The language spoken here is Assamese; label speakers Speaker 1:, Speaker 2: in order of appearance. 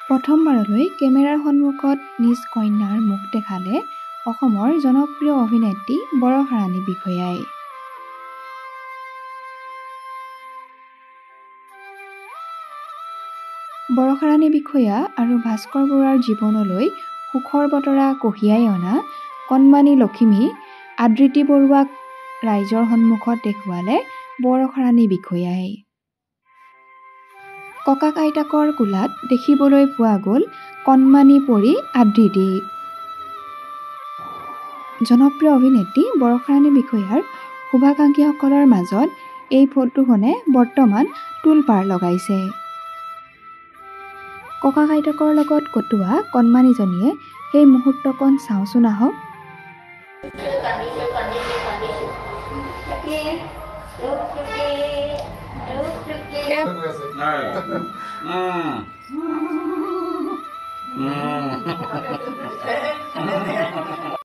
Speaker 1: প্ৰথমবাৰলৈ কেমেৰাৰ সন্মুখত নিজ কন্যাৰ মুখ দেখালে অসমৰ জনপ্ৰিয় অভিনেত্ৰী বৰষা ৰাণী বিষয়াই। বৰষা ৰাণী বিষয়া আৰু ভাস্কৰ বৰুৱাৰ জীৱনলৈ সুখৰ বতৰা কঢ়িয়াই অনা কণমানি লখিমী আদৃতি বৰুৱাক ৰাইজৰ সন্মুখত দেখুৱালে বৰষা ৰাণী বিষয়াই। ককাক আইতাকৰ কোলাত দেখিবলৈ পোৱা গ'ল কণমানি পৰী আদৃতিক। জনপ্ৰিয় অভিনেত্ৰী বৰষা ৰাণী বিষয়াৰ শুভাকাংক্ষীসকলৰ মাজত এই ফটোখনে বৰ্তমান তোলপাৰ লগাইছে। ককাক আইতাকৰ লগত কটোৱা কণমানিজনীয়ে সেই মুহূৰ্তকণ চাওঁচোন আহক।